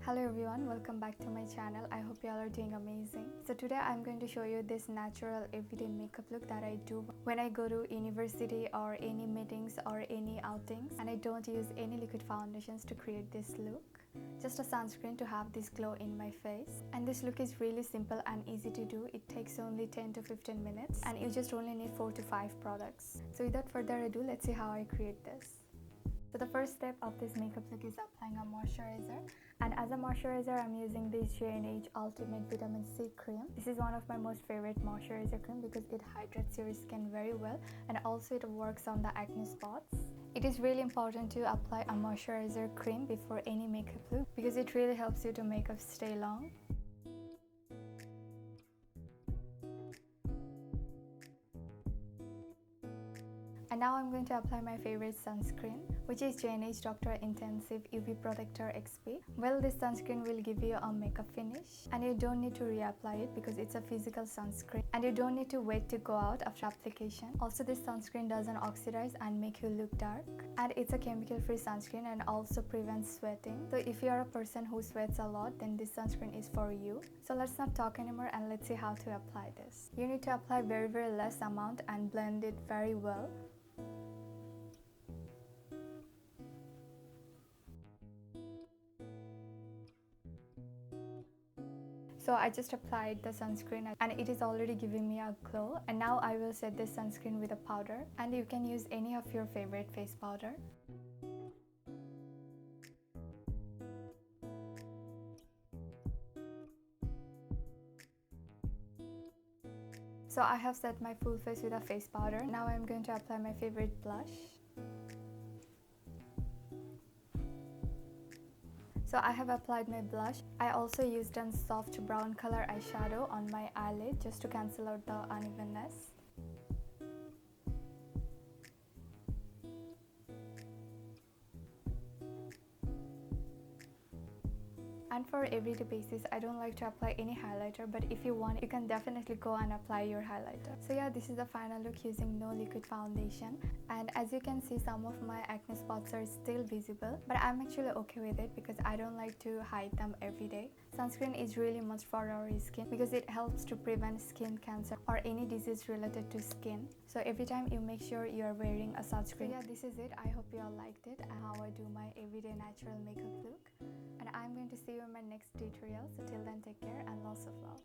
Hello everyone, welcome back to my channel. I hope you all are doing amazing. So today I'm going to show you this natural everyday makeup look that I do when I go to university or any meetings or any outings, and I don't use any liquid foundations to create this look. Just a sunscreen to have this glow in my face. And this look is really simple and easy to do. It takes only 10 to 15 minutes and you just only need 4 to 5 products. So without further ado, let's see how I create this. So the first step of this makeup look is applying a moisturizer, and as a moisturizer I'm using this JNH Ultimate Vitamin C cream. This is one of my most favorite moisturizer cream because it hydrates your skin very well and also it works on the acne spots. It is really important to apply a moisturizer cream before any makeup look because it really helps you to makeup stay long. And now I'm going to apply my favorite sunscreen, which is JNH Doctor Intensive UV Protector XP. Well, this sunscreen will give you a makeup finish and you don't need to reapply it because it's a physical sunscreen and you don't need to wait to go out after application. Also, this sunscreen doesn't oxidize and make you look dark, and it's a chemical-free sunscreen and also prevents sweating. So if you are a person who sweats a lot, then this sunscreen is for you. So let's not talk anymore and let's see how to apply this. You need to apply very less amount and blend it very well. So I just applied the sunscreen and it is already giving me a glow, and now I will set this sunscreen with a powder, and you can use any of your favorite face powder. So I have set my full face with a face powder. Now I'm going to apply my favorite blush. So I have applied my blush. I also used a soft brown color eyeshadow on my eyelid just to cancel out the unevenness. And for everyday basis, I don't like to apply any highlighter, but if you want, you can definitely go and apply your highlighter. So yeah, this is the final look using no liquid foundation, and as you can see, some of my acne spots are still visible, but I'm actually okay with it because I don't like to hide them every day. Sunscreen is really must for our skin because it helps to prevent skin cancer or any disease related to skin. So every time you make sure you are wearing a sunscreen. So yeah, this is it. I hope you all liked it and how I do my everyday natural makeup look. And I'm going to see you in my next tutorial. So till then, take care and lots of love.